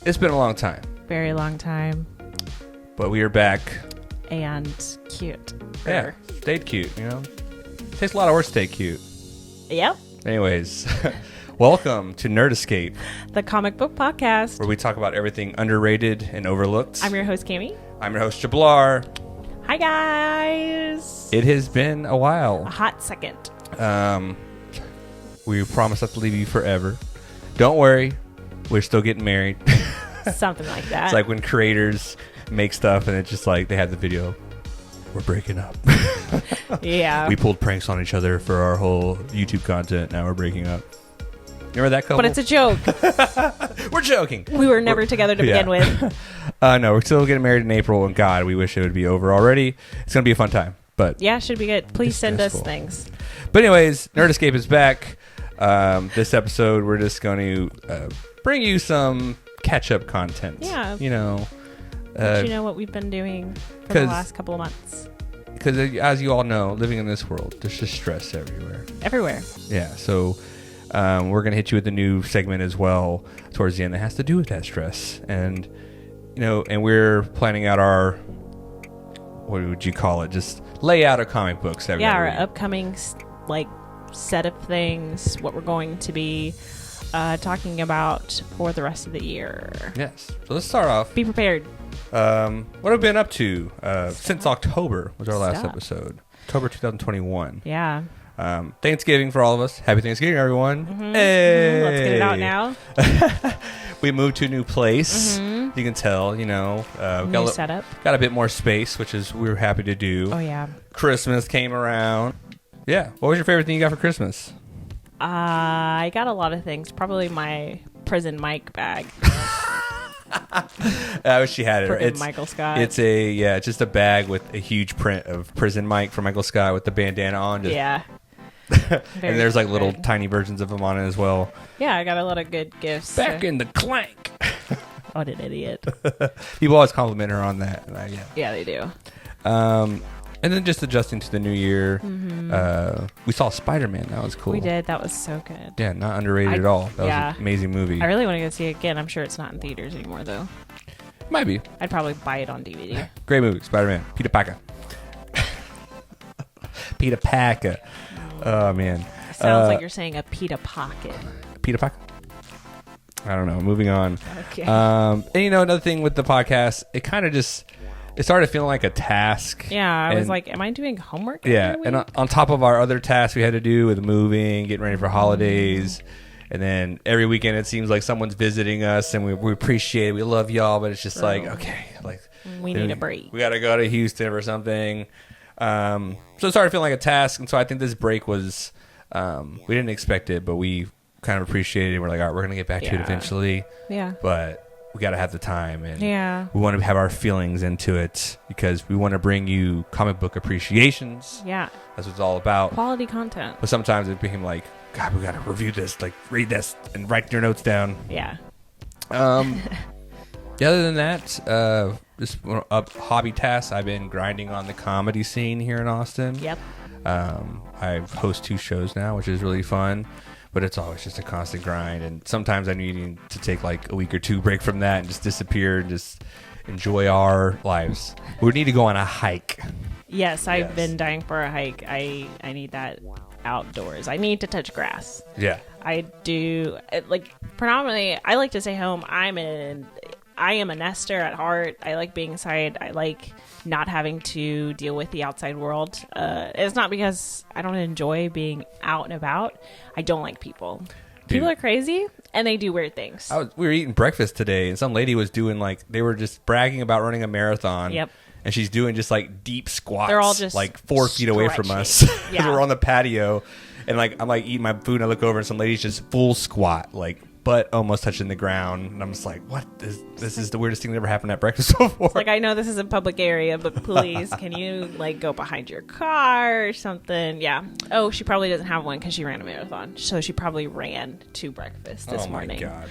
It's been a long time. Very long time. But we are back. And cute. Yeah, stayed cute, you know? Takes a lot of work to stay cute. Yep. Anyways, welcome to Nerd Escape, the comic book podcast, where we talk about everything underrated and overlooked. I'm your host, Cami. I'm your host, Jublar. Hi, guys. It has been a while. A hot second. We promise not to leave you forever. Don't worry, we're still getting married. Something like that. It's like when creators make stuff and it's just like they have the video. We're breaking up. Yeah. We pulled pranks on each other for our whole YouTube content. Now we're breaking up. Remember that couple? But it's a joke. We're joking. We were never together to begin with. No, we're still getting married in April, and God, we wish it would be over already. It's going to be a fun time. But yeah, should be good. Please send us things. But anyways, Nerd Escape is back. This episode, we're just going to bring you some catch-up content. Yeah. You know. Let you know what we've been doing for the last couple of months. Because as you all know, living in this world, there's just stress everywhere. Everywhere. Yeah, so we're going to hit you with a new segment as well towards the end that has to do with that stress. And, you know, and we're planning out our, what would you call it? Just layout of comic books every week. Our upcoming, set of things, what we're going to be talking about for the rest of the year. Yes. So let's start off. Be prepared. What have we been up to since October was our last episode. October 2021. Yeah. Thanksgiving for all of us. Happy Thanksgiving, everyone. Mm-hmm. Hey! Let's get it out now. We moved to a new place. Mm-hmm. You can tell, you know. New setup. Got a bit more space, which is we were happy to do. Oh, yeah. Christmas came around. Yeah. What was your favorite thing you got for Christmas? I got a lot of things. Probably my prison mic bag. I wish she had it. It's Michael Scott. It's just a bag with a huge print of Prison Mike from Michael Scott with the bandana on. Yeah. And there's like little tiny versions of him on it as well. Yeah, I got a lot of good gifts. Back in the clank. What an idiot. People always compliment her on that. Yeah, they do. And then just adjusting to the new year. Mm-hmm. We saw Spider-Man. That was cool. We did. That was so good. Yeah, not underrated at all. That was an amazing movie. I really want to go see it again. I'm sure it's not in theaters anymore, though. Might be. I'd probably buy it on DVD. Great movie. Spider-Man. Peter Parker. Peter Parker. Oh, man. Sounds like you're saying a pita pocket. Peter Parker? I don't know. Moving on. Okay. And, you know, another thing with the podcast, it kind of just... It started feeling like a task. Yeah, I was like, am I doing homework? Yeah, and on top of our other tasks we had to do with moving, getting ready for holidays, and then every weekend it seems like someone's visiting us, and we appreciate it, we love y'all, but it's just like, okay, like we need a break. We got to go to Houston or something. So it started feeling like a task, and so I think this break was, we didn't expect it, but we kind of appreciated it. We're like, all right, we're going to get back to it eventually. Yeah. But... we got to have the time, and we want to have our feelings into it because we want to bring you comic book appreciations. Yeah. That's what it's all about. Quality content. But sometimes it became like, God, we got to review this, like read this and write your notes down. Yeah. Other than that, just hobby tasks. I've been grinding on the comedy scene here in Austin. Yep. I host 2 shows now, which is really fun. But it's always just a constant grind, and sometimes I need to take like a week or 2 break from that and just disappear and just enjoy our lives. We need to go on a hike. Yes, I've been dying for a hike. I need that outdoors. I need to touch grass. Yeah. I do. Predominantly, I like to stay home. I am a nester at heart. I like being inside. I like not having to deal with the outside world. It's not because I don't enjoy being out and about. I don't like people. People are crazy, and they do weird things. We were eating breakfast today, and some lady was doing they were just bragging about running a marathon. Yep. And she's doing just like deep squats. They're all just like 4 feet away from us. Yeah. We're on the patio, and I'm eating my food, and I look over, and some lady's just full squat, butt almost touching the ground, and I'm just like, what is this? Is the weirdest thing that ever happened at breakfast before. It's I know this is a public area, but please, can you go behind your car or something? Yeah. Oh, she probably doesn't have one because she ran a marathon, so she probably ran to breakfast this morning. Oh my God,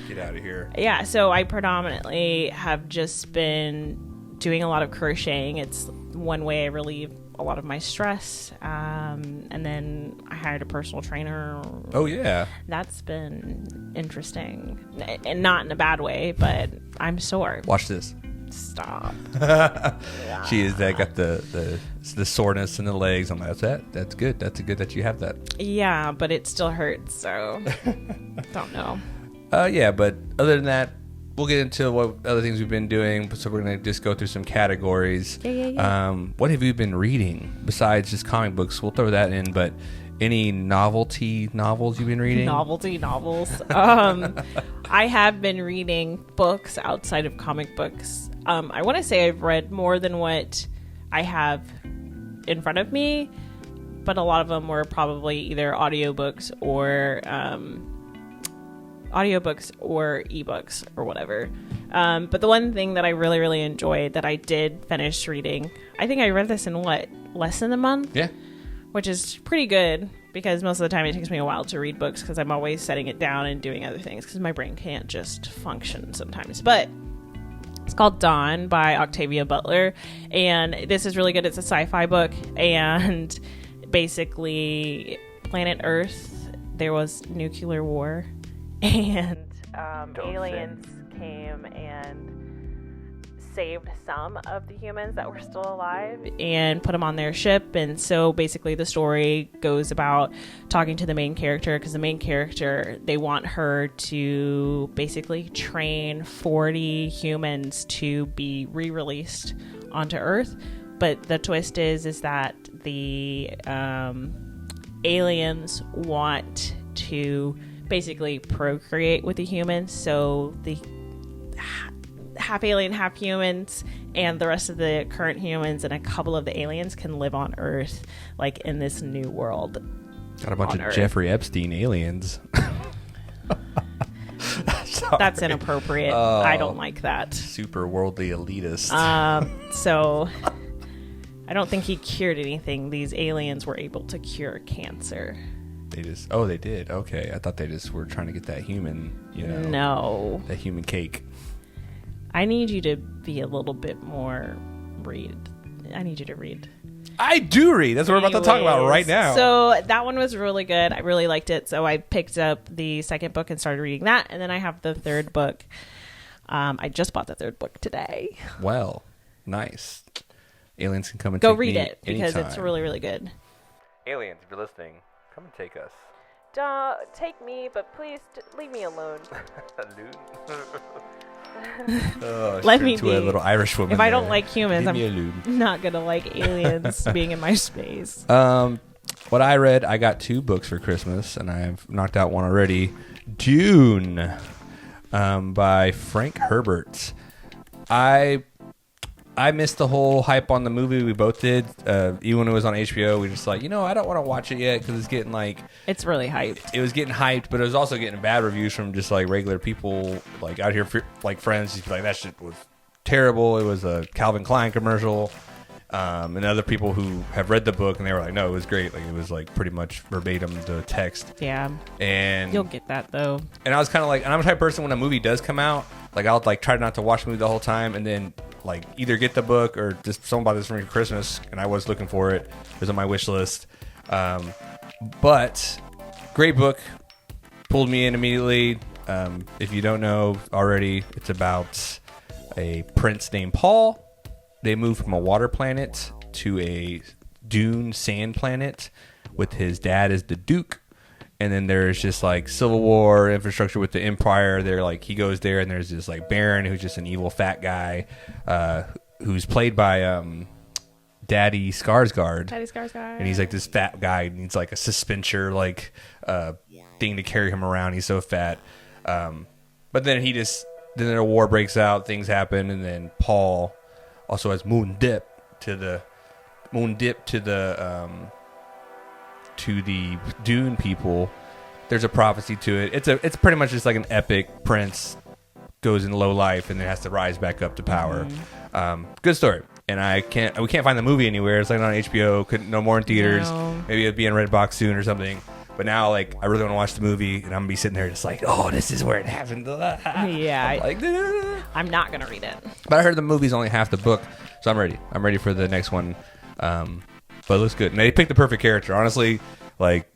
get out of here. Yeah. So I predominantly have just been doing a lot of crocheting. It's one way I relieve a lot of my stress. And then I hired a personal trainer. Oh, yeah. That's been interesting. And not in a bad way, but I'm sore. Watch this. Stop. She is that got the soreness in the legs. I'm like, that's good. That's good that you have that. Yeah, but it still hurts, so don't know. Yeah, but other than that, we'll get into what other things we've been doing. So we're going to just go through some categories. Yeah. What have you been reading besides just comic books? We'll throw that in, but any novelty novels you've been reading? Novelty novels. I have been reading books outside of comic books. I want to say I've read more than what I have in front of me, but a lot of them were probably either audiobooks or ebooks or whatever. But the one thing that I really, really enjoyed that I did finish reading, I think I read this in less than a month? Yeah. Which is pretty good because most of the time it takes me a while to read books because I'm always setting it down and doing other things because my brain can't just function sometimes. But it's called Dawn by Octavia Butler, and this is really good. It's a sci-fi book, and basically planet Earth, there was nuclear war, and aliens came and saved some of the humans that were still alive and put them on their ship. And so basically the story goes about talking to the main character, because the main character, they want her to basically train 40 humans to be re-released onto Earth. But the twist is that the aliens want to basically procreate with the humans, so the half alien, half humans, and the rest of the current humans and a couple of the aliens can live on Earth, like in this new world. Got a bunch of Earth. Jeffrey Epstein aliens. That's inappropriate. I don't like that. Super worldly elitist. So I don't think he cured anything. These aliens were able to cure cancer. They did. Okay. I thought they just were trying to get that human, No. That human cake. I need you to be a little bit more I need you to read. I do read. That's what we're about to talk about right now. So that one was really good. I really liked it. So I picked up the second book and started reading that. And then I have the third book. I just bought the third book today. Well, nice. Aliens can come and go take read me it because anytime. it's really, really good. Aliens, if you're listening, come and take us. Take me, but please leave me alone. Let me be. A little Irish woman. If I don't like humans, I'm not gonna like aliens being in my space. What I read, I got 2 books for Christmas, and I've knocked out one already. Dune, by Frank Herbert. I missed the whole hype on the movie. We both did. Even when it was on HBO, we just like, I don't want to watch it yet because it's getting it's really hyped. It was getting hyped, but it was also getting bad reviews from just like regular people, like out here, like friends. Just be like, that shit was terrible. It was a Calvin Klein commercial. And other people who have read the book and they were like, no, it was great. Like it was like pretty much verbatim the text. Yeah. And you'll get that though. And I was kind of like, and I'm the type of person when a movie does come out, like I'll like try not to watch the movie the whole time and then like either get the book or just someone bought this for me for Christmas and I was looking for it. It was on my wish list. But great book. Pulled me in immediately. If you don't know already, it's about a prince named Paul. They moved from a water planet to a dune sand planet with his dad as the Duke. And then there's just like civil war infrastructure with the Empire. They're like, he goes there and there's this like Baron who's just an evil fat guy who's played by Daddy Skarsgård. And he's like this fat guy and he's like a suspension like thing to carry him around. He's so fat. But then then a war breaks out, things happen, and then Paul also has moon dip to the Dune people. There's a prophecy to it. It's pretty much just like an epic prince goes in low life and then has to rise back up to power. Good story. And we can't find the movie anywhere. It's like on HBO. No more in theaters. No. Maybe it'll be in Redbox soon or something. But now, like, I really want to watch the movie, and I'm gonna be sitting there just like, oh, this is where it happened. Yeah, I'm not gonna read it. But I heard the movie's only half the book, so I'm ready. I'm ready for the next one. but it looks good. And they picked the perfect character, honestly. Like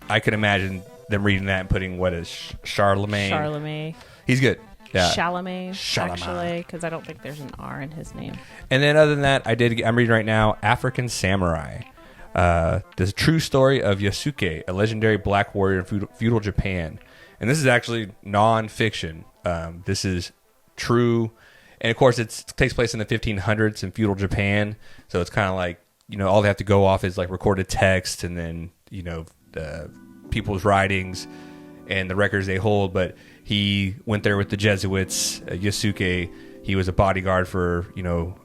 I could imagine them reading that and putting what is Charlemagne. He's good. Yeah. Chalamet, actually, because I don't think there's an R in his name. And then other than that, I'm reading right now African Samurai. The true story of Yasuke, a legendary black warrior in feudal Japan. And this is actually non-fiction. This is true. And of course, it takes place in the 1500s in feudal Japan. So it's kind of like, all they have to go off is like recorded text and then, people's writings and the records they hold. But he went there with the Jesuits. Yasuke, he was a bodyguard for,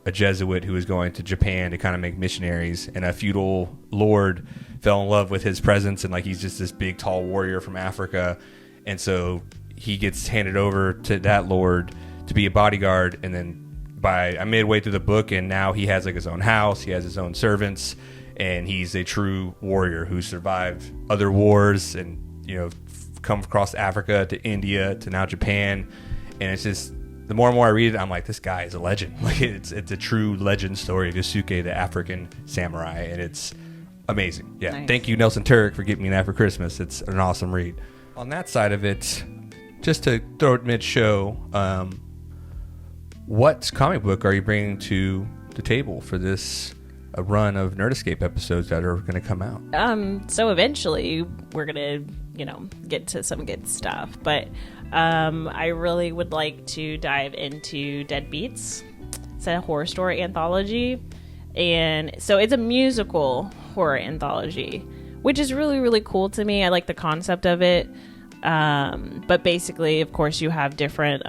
a Jesuit who was going to Japan to kind of make missionaries. And a feudal lord fell in love with his presence. And like, he's just this big, tall warrior from Africa. And so he gets handed over to that lord to be a bodyguard. And then I'm midway through the book, and now he has like his own house. He has his own servants. And he's a true warrior who survived other wars and, come across Africa to India to now Japan. And it's just, the more and more I read it, I'm like, this guy is a legend. Like it's a true legend story of Yasuke, the African samurai, and it's amazing. Yeah. Nice. Thank you, Nelson Turk, for getting me that for Christmas. It's an awesome read. On that side of it, just to throw it mid-show, what comic book are you bringing to the table for this run of Nerd Escape episodes that are going to come out? So eventually we're going to, get to some good stuff, but I really would like to dive into Deadbeats. It's a horror story anthology, and so it's a musical horror anthology, which is really, really cool to me. I like the concept of it, but basically, of course, you have different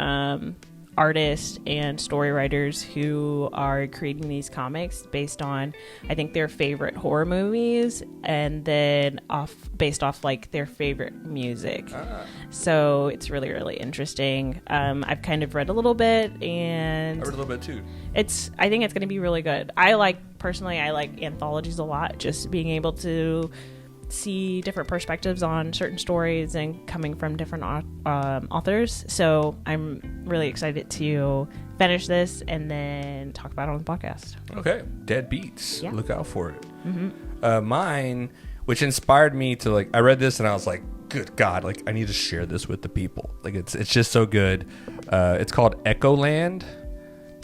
artists and story writers who are creating these comics based on, I think, their favorite horror movies, and then based off like their favorite music. So it's really, really interesting. I've kind of read a little bit, and I read a little bit too. I think it's going to be really good. I like anthologies a lot, just being able to see different perspectives on certain stories and coming from different authors. So I'm really excited to finish this and then talk about it on the podcast. Okay. Deadbeats. Yeah. Look out for it. Mm-hmm. Mine, which inspired me to I read this and I was like, good God, I need to share this with the people. It's just so good. It's called Echoland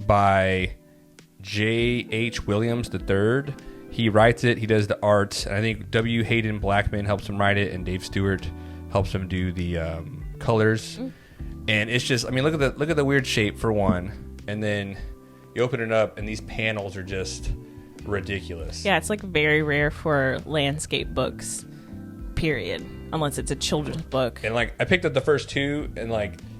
by J.H. Williams III. He writes it. He does the art. And I think W. Hayden Blackman helps him write it, and Dave Stewart helps him do the colors. And it's just, look at the weird shape for one, and then you open it up, and these panels are just ridiculous. Yeah, it's very rare for landscape books, period, unless it's a children's book. And I picked up the first two, and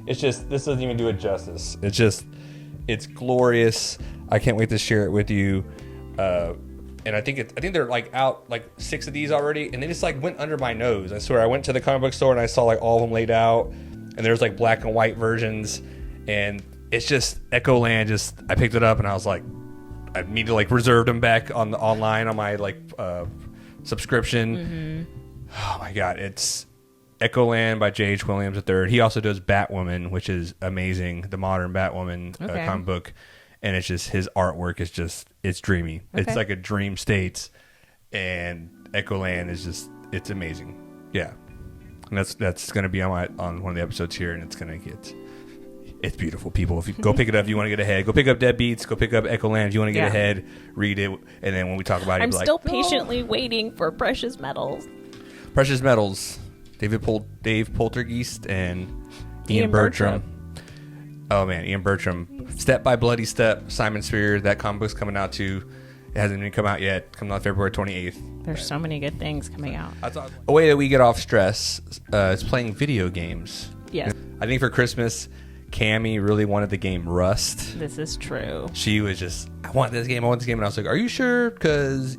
it's just, this doesn't even do it justice. It's glorious. I can't wait to share it with you. And I think they're out 6 of these already, and they just went under my nose. I swear, I went to the comic book store and I saw all of them laid out, and there's black and white versions, and it's just Echoland. I picked it up and I was I immediately reserved them back online on my subscription. Mm-hmm. Oh my God, it's Echoland by J.H. Williams III. He also does Batwoman, which is amazing, the modern Batwoman comic book. And it's just, his artwork is just, it's dreamy. Okay. It's like a dream state. And Echoland is it's amazing. Yeah. And that's going to be on one of the episodes here. And it's beautiful, people. If you go pick it up, if you want to get ahead. Go pick up Deadbeats. Go pick up Echoland if you want to get ahead. Read it. And then when we talk about it, I'm still patiently waiting for Precious Metals. Precious Metals. Dave Poltergeist and Ian Bertram. Oh man, Ian Bertram. Step by Bloody Step, Simon Spear. That comic book's coming out too. It hasn't even come out yet. Coming out February 28th. There's so many good things coming out. A way that we get off stress is playing video games. Yes. I think for Christmas, Cami really wanted the game Rust. This is true. She was just, I want this game. And I was like, are you sure? Because,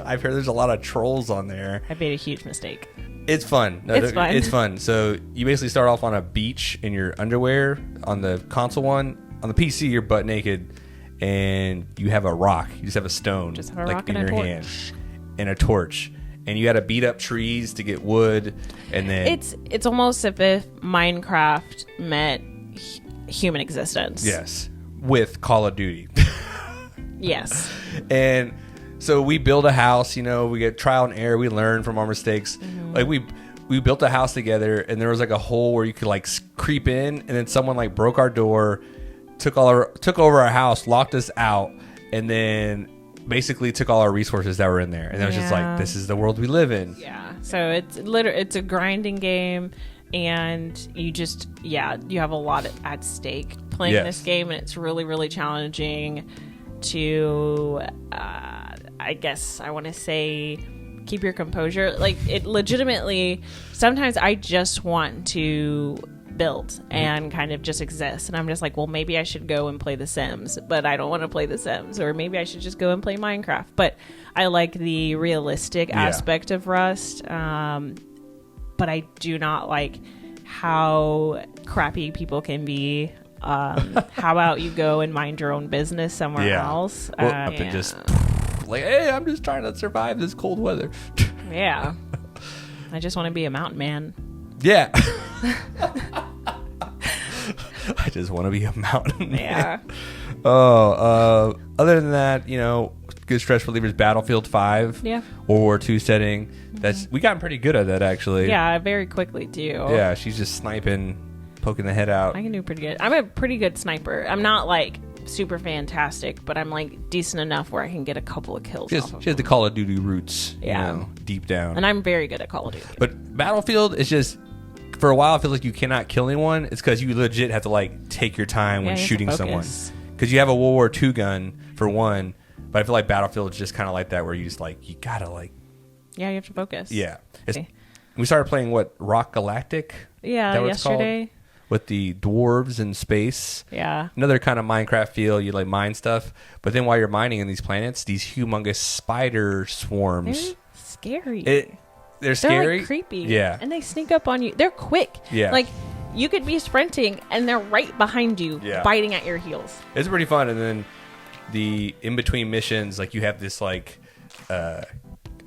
I've heard there's a lot of trolls on there. I made a huge mistake. It's fun. No, it's fun. It's fun. So you basically start off on a beach in your underwear on the console one. On the PC, you're butt naked, and you have a rock. You just have a stone, just have a rock in your torch. hand, and a torch. And you got to beat up trees to get wood, and then it's almost as if Minecraft met human existence. Yes, with Call of Duty. Yes. And So we build a house, we get trial and error. We learn from our mistakes. Like we built a house together, and there was like a hole where you could like creep in, and then someone like broke our door, took over our house, locked us out, and then basically took all our resources that were in there. And it was just like, this is the world we live in. Yeah. So it's a grinding game, and you have a lot at stake playing this game, and it's really, really challenging to, I guess I want to say, keep your composure. Like, it legitimately, sometimes I just want to build and kind of just exist, and I'm just like, well, maybe I should go and play The Sims, but I don't want to play The Sims, or maybe I should just go and play Minecraft. But I like the realistic aspect of Rust, but I do not like how crappy people can be. How about you go and mind your own business somewhere else? Well, up and just like, hey, I'm just trying to survive this cold weather. Yeah. I just want to be a mountain man. Yeah. I just want to be a mountain man. Yeah. Other than that, good stress relievers, Battlefield 5. Yeah. World War II setting. We gotten pretty good at that, actually. Yeah, very quickly, too. Yeah, she's just sniping, poking the head out. I can do pretty good. I'm a pretty good sniper. I'm not, like, super fantastic, but I'm, like, decent enough where I can get a couple of kills. She has the Call of Duty roots, deep down. And I'm very good at Call of Duty. But Battlefield is just, for a while, I feel like you cannot kill anyone. It's because you legit have to, like, take your time when shooting someone. Because you have a World War II gun, for one, but I feel like Battlefield is just kind of like that, where you just, like, you gotta, like... Yeah, you have to focus. Yeah. We started playing, Rock Galactic? Yeah, yesterday. With the dwarves in space. Yeah. Another kind of Minecraft feel. You like mine stuff. But then while you're mining in these planets, these humongous spider swarms. They're scary. They're scary. They're like creepy. Yeah. And they sneak up on you. They're quick. Yeah. Like, you could be sprinting and they're right behind you, biting at your heels. It's pretty fun. And then the in-between missions, like you have this like...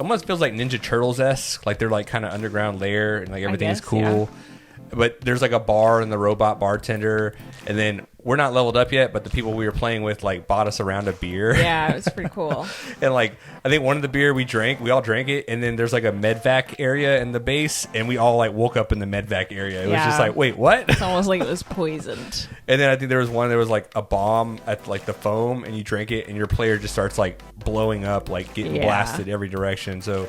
almost feels like Ninja Turtles-esque. Like they're like kind of underground lair and like everything is cool. Yeah. But there's like a bar and the robot bartender, and then we're not leveled up yet, but the people we were playing with like bought us around a beer. Yeah, it was pretty cool. And like I think one of the beer we all drank it, and then there's like a medvac area in the base, and we all like woke up in the medvac area. It was just like, wait, what? It's almost like it was poisoned. And then I think there was like a bomb at like the foam, and you drink it, and your player just starts like blowing up, like getting blasted every direction. So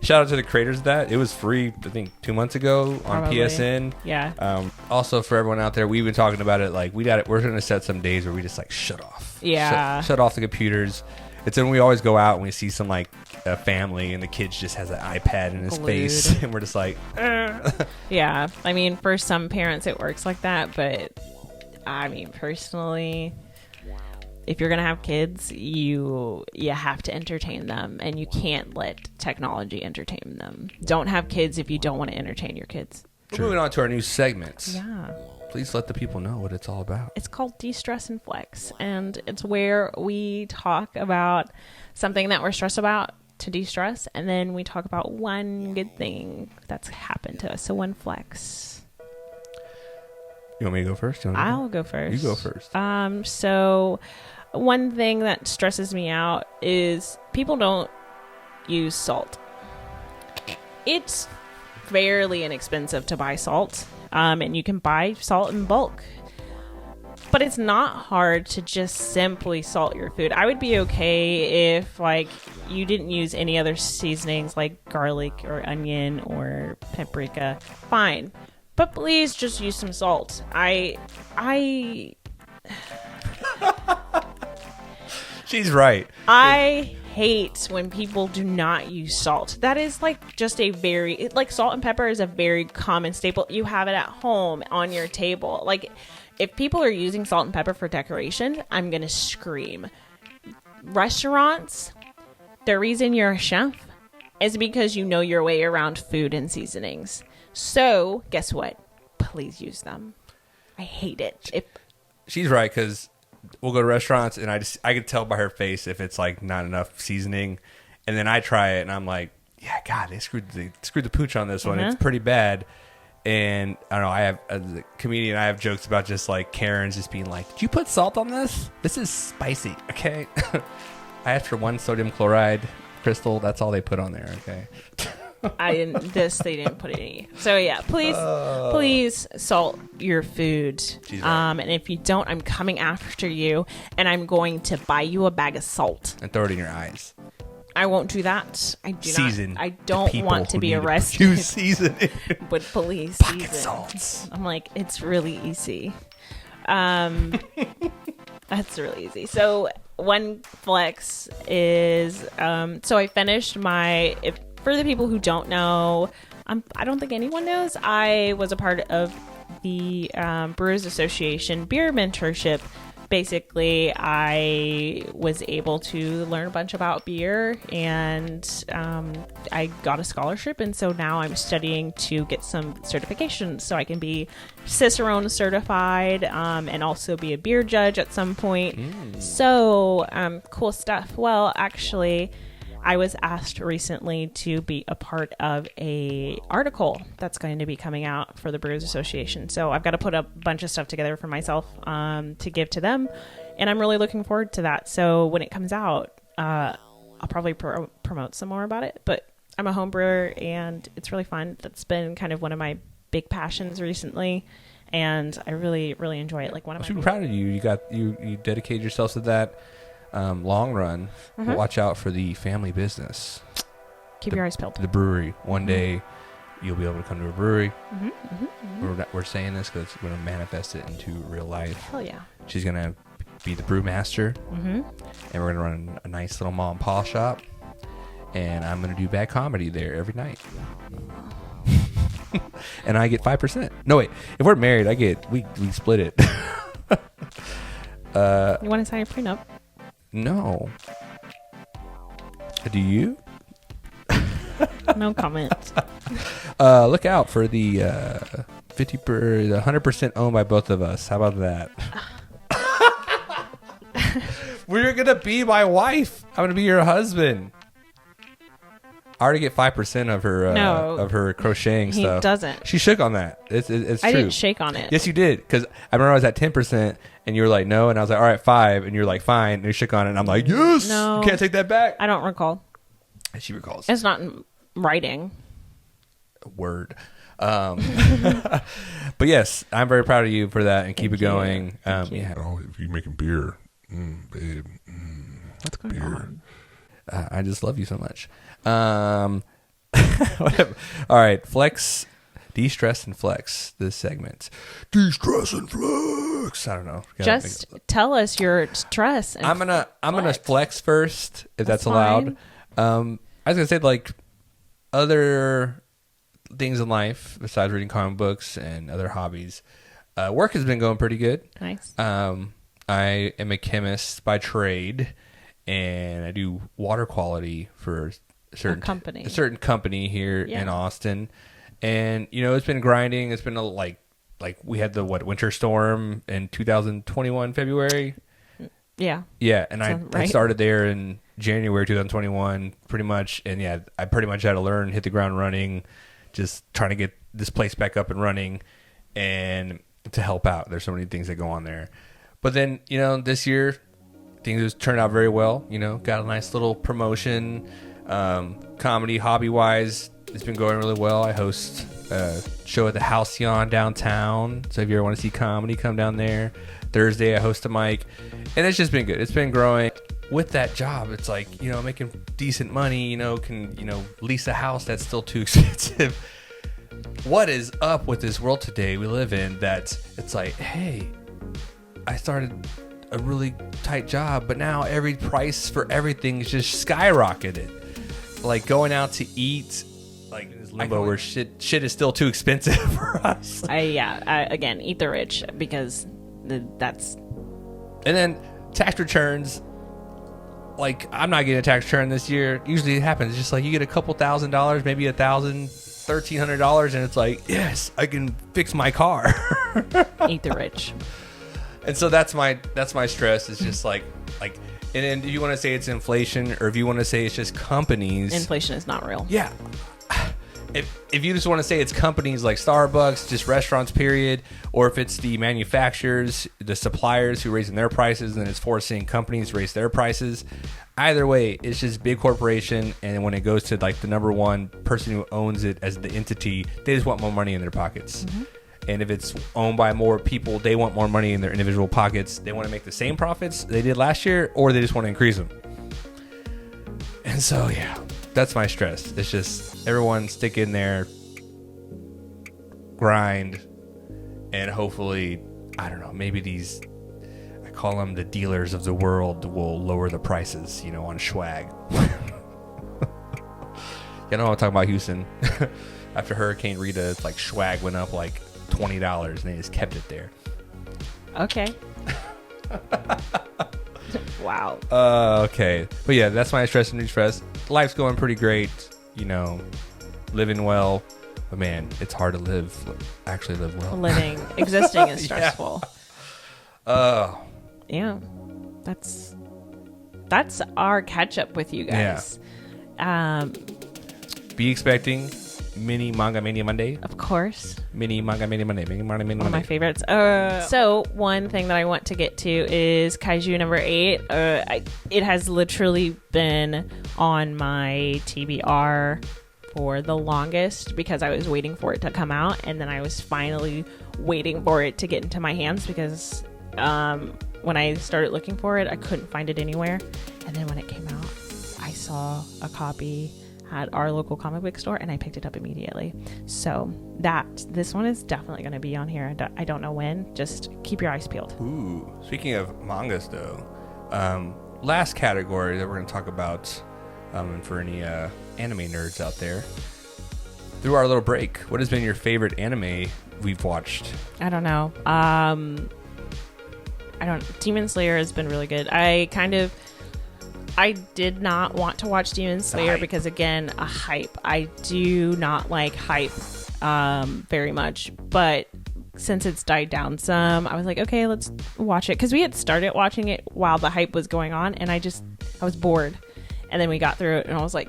shout out to the creators of that. It was free, I think, 2 months ago on PSN. Yeah. Also, for everyone out there, we've been talking about it. Like, we're going to set some days where we just, like, shut off. Yeah. Shut off the computers. It's when we always go out and we see some, like, a family and the kid just has an iPad in his face. And we're just like, Yeah. I mean, for some parents, it works like that. But, I mean, personally... If you're going to have kids, you have to entertain them, and you can't let technology entertain them. Don't have kids if you don't want to entertain your kids. We're moving on to our new segments. Yeah. Please let the people know what it's all about. It's called Destress and Flex, and it's where we talk about something that we're stressed about to de-stress, and then we talk about one good thing that's happened to us, so one flex. You want me to go first? I'll go first. You go first. So one thing that stresses me out is people don't use salt. It's fairly inexpensive to buy salt, and you can buy salt in bulk. But it's not hard to just simply salt your food. I would be okay if, like, you didn't use any other seasonings like garlic or onion or paprika. Fine. But please just use some salt. She's right. I hate when people do not use salt. That is like just like salt and pepper is a very common staple. You have it at home on your table. Like, if people are using salt and pepper for decoration, I'm going to scream. Restaurants, the reason you're a chef is because you know your way around food and seasonings. So, guess what? Please use them. I hate it. She's right, because we'll go to restaurants, and I can tell by her face if it's like not enough seasoning, and then I try it, and I'm like, yeah, God, they screwed the pooch on this one. It's pretty bad. And I don't know, I have, as a comedian, I have jokes about just like Karen's just being like, did you put salt on this? This is spicy, okay? I asked for 1 sodium chloride crystal. That's all they put on there. Okay. They didn't put any. So yeah, please salt your food. Right. And if you don't, I'm coming after you, and I'm going to buy you a bag of salt And throw it in your eyes. I won't do that. I do Season. not. I don't want to be arrested. You season it. With police Pocket season. salts. I'm like, it's really easy. That's really easy. So one flex is so I finished my. For the people who don't know, I don't think anyone knows. I was a part of the Brewers Association beer mentorship. Basically, I was able to learn a bunch about beer, and I got a scholarship, and so now I'm studying to get some certifications so I can be Cicerone certified and also be a beer judge at some point. So cool stuff. Well, actually, I was asked recently to be a part of a article that's going to be coming out for the Brewers Association. So I've got to put a bunch of stuff together for myself to give to them. And I'm really looking forward to that. So when it comes out, I'll probably promote some more about it. But I'm a home brewer, and it's really fun. That's been kind of one of my big passions recently. And I really, really enjoy it. Like one of my I'm super proud of you. You dedicated yourself to that. Long run, watch out for the family business. Keep your eyes peeled. The brewery. One day, you'll be able to come to a brewery. We're saying this because we're going to manifest it into real life. Hell yeah. She's going to be the brewmaster, and we're going to run a nice little mom and pop shop, and I'm going to do bad comedy there every night. And I get 5%. No, wait. If we're married, we split it. You want to sign a prenup? No. Do you? No comment. Look out for the 100% owned by both of us. How about that? We're gonna be my wife. I'm gonna be your husband. I already get 5% of her of her crocheting stuff. He doesn't. She shook on that. It's true. I didn't shake on it. Yes, you did. Because I remember I was at 10%, and you were like, no, and I was like, all right, 5, and you're like, fine, and you shook on it, and I'm like, yes, no, you can't take that back. I don't recall. And she recalls. It's not in writing. Word. But yes, I'm very proud of you for that, and keep it going. Yeah. Oh, if you're making beer, babe. What's going on? I just love you so much. Whatever. All right, Flex, Destress and Flex. This segment, Destress and Flex. I don't know. Just tell us your stress. And I'm gonna flex first, if that's allowed. fine. I was gonna say like other things in life besides reading comic books and other hobbies. Work has been going pretty good. Nice. I am a chemist by trade, and I do water quality for a certain company here in Austin. And it's been grinding. It's been like we had the winter storm in 2021 February. Yeah. Yeah, and I started there in January 2021 pretty much, and yeah, I pretty much had to hit the ground running, just trying to get this place back up and running and to help out. There's so many things that go on there. But then, this year things have turned out very well. Got a nice little promotion. Comedy hobby wise, it's been going really well. I host a show at the Halcyon downtown, so if you ever want to see comedy, come down there. Thursday I host a mic, and it's just been good. It's been growing. With that job, it's like making decent money, can lease a house that's still too expensive. What is up with this world today we live in, that it's like, hey, I started a really tight job, but now every price for everything is just skyrocketed. Like going out to eat, like in this limbo where shit is still too expensive for us. Again, eat the rich, because that's. And then tax returns. Like, I'm not getting a tax return this year. Usually it happens. It's just like you get a couple $1,000, maybe $1,000, $1,300, and it's like, yes, I can fix my car. Eat the rich. And so that's my stress. It's just like, and then if you want to say it's inflation, or if you want to say it's just companies. Inflation is not real. Yeah. if you just want to say it's companies like Starbucks, just restaurants, period, or if it's the manufacturers, the suppliers who are raising their prices, and it's forcing companies to raise their prices. Either way, it's just big corporation, and when it goes to like the number one person who owns it as the entity, they just want more money in their pockets. Mm-hmm. And if it's owned by more people, they want more money in their individual pockets. They want to make the same profits they did last year, or they just want to increase them. And so, yeah, that's my stress. It's just everyone stick in there, grind, and hopefully, I don't know, maybe these, I call them the dealers of the world, will lower the prices, you know, on swag. You know what I'm talking about, Houston? After Hurricane Rita, like swag went up like $20 and they just kept it there. Okay. Wow. Okay. But yeah, that's my stress and de-stress. Life's going pretty great, you know, living well. But man, it's hard to actually live well. Existing is stressful. Yeah. That's our catch up with you guys. Yeah. Be expecting Mini Manga Mania Monday. Of course. Mini Manga Mania Monday. One of my favorites. So one thing that I want to get to is Kaiju number 8. It has literally been on my TBR for the longest because I was waiting for it to come out, and then I was finally waiting for it to get into my hands because when I started looking for it, I couldn't find it anywhere. And then when it came out, I saw a copy at our local comic book store, and I picked it up immediately. So this one is definitely going to be on here. I don't know when. Just keep your eyes peeled. Ooh, speaking of mangas, though, last category that we're going to talk about, and for any anime nerds out there, through our little break, what has been your favorite anime we've watched? I don't know. Demon Slayer has been really good. I did not want to watch Demon Slayer because, again, a hype. I do not like hype very much, but since it's died down some, I was like, okay, let's watch it. Because we had started watching it while the hype was going on, and I was bored. And then we got through it, and I was like,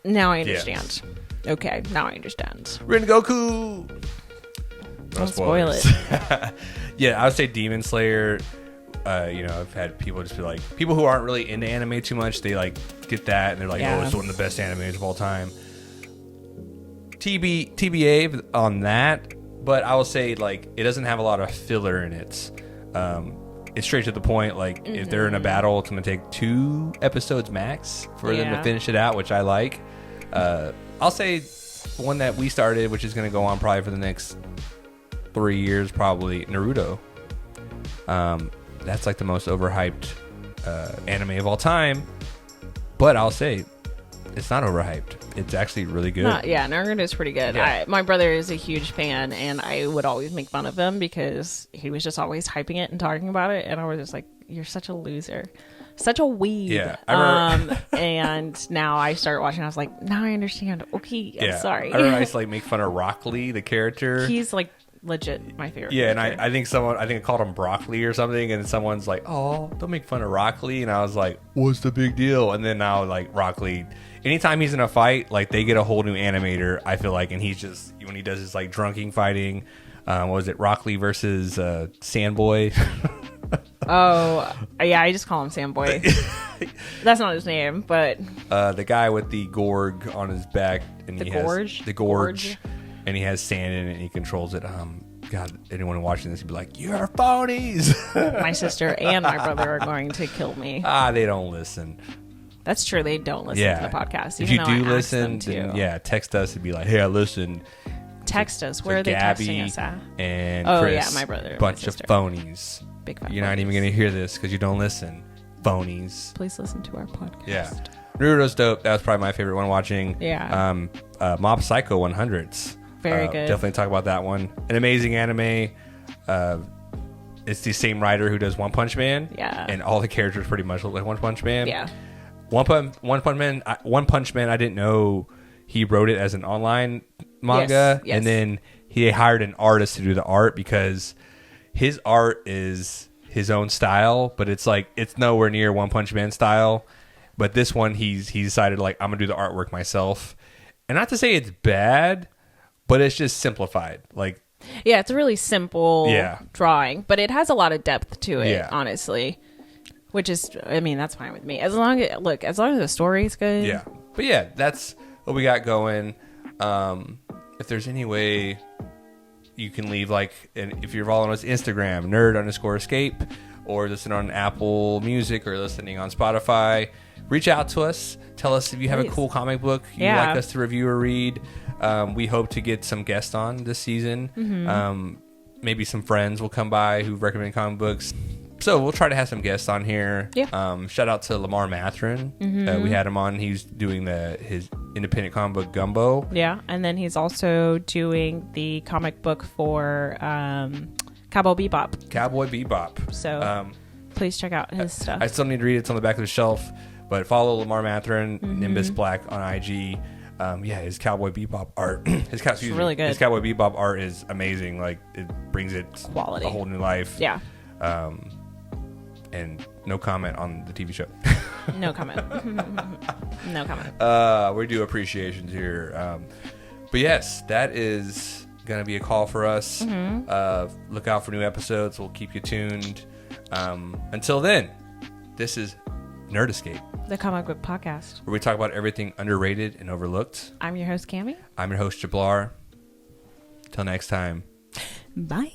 now I understand. Yes. Okay, now I understand. Rengoku! Don't spoil it. Yeah, I would say Demon Slayer. I've had people just be like, people who aren't really into anime too much, they like get that and they're like, oh, it's one of the best animes of all time. TBA on that, but I will say like it doesn't have a lot of filler in it. It's straight to the point. Like if they're in a battle, it's going to take 2 episodes max for them to finish it out, which I like. I'll say one that we started, which is going to go on probably for the next 3 years, probably Naruto. That's like the most overhyped anime of all time, but I'll say it's not overhyped. It's actually really good. Naruto is pretty good. Yeah. My brother is a huge fan, and I would always make fun of him because he was just always hyping it and talking about it, and I was just like, you're such a loser. Such a weeb. Yeah, I remember. And now I started watching, I was like, now I understand. Okay, I'm sorry. I remember I used to like make fun of Rock Lee, the character. He's like legit my favorite. Yeah, character. and I think I called him Broccoli or something, and someone's like, oh, don't make fun of Rock Lee, and I was like, what's the big deal? And then now like Rock Lee, anytime he's in a fight, like they get a whole new animator, I feel like, and he's just, when he does his like drunking fighting, what was it, Rock Lee versus Sandboy? Oh, yeah, I just call him Sandboy. That's not his name, but the guy with the gorg on his back, and he has the gorge. And he has sand in it, and he controls it. God, anyone watching this would be like, you're phonies. My sister and my brother are going to kill me. They don't listen. That's true. They don't listen to the podcast. If you do listen, then text us and be like, hey, I listen. Text us. Where are they texting us at? And Chris, my brother. Bunch of phonies. Big fat You're not even going to hear this because you don't listen. Phonies. Please listen to our podcast. Yeah. Naruto's dope. That was probably my favorite one watching. Yeah. Mob Psycho 100s. Very good. Definitely talk about that one. An amazing anime. It's the same writer who does One Punch Man. Yeah. And all the characters pretty much look like One Punch Man. Yeah. One Punch Man, I didn't know he wrote it as an online manga. Yes. And then he hired an artist to do the art because his art is his own style, but it's like, it's nowhere near One Punch Man style. But this one, he decided like, I'm going to do the artwork myself. And not to say it's bad, but it's just simplified. Like, Yeah, it's a really simple Yeah. drawing, but it has a lot of depth to it, Yeah. honestly. Which is, I mean, that's fine with me. As long as the story's good. yeah. But yeah, that's what we got going. If there's any way you can leave, like, and if you're following us, Instagram, nerd_escape, or listen on Apple Music or listening on Spotify, reach out to us. Tell us if you have a Please. cool comic book you'd Yeah. like us to review or read. We hope to get some guests on this season. Maybe some friends will come by who recommend comic books. So we'll try to have some guests on here. Yeah. Shout out to Lamar Matherin. We had him on. He's doing his independent comic book Gumbo. Yeah, and then he's also doing the comic book for Cowboy Bebop. Cowboy Bebop. So please check out his stuff. I still need to read it. It's on the back of the shelf. But follow Lamar Matherin, Nimbus Black on IG. His Cowboy Bebop art. really good. His Cowboy Bebop art is amazing. Like, it brings it Quality. a whole new life. Yeah, And no comment on the TV show. no comment. No comment. We do appreciations here. But yes, that is going to be a call for us. Look out for new episodes. We'll keep you tuned. Until then, this is Nerd Escape, The Comic Book Podcast. where we talk about everything underrated and overlooked. I'm your host, Cami. I'm your host, Jublar. Till next time. Bye.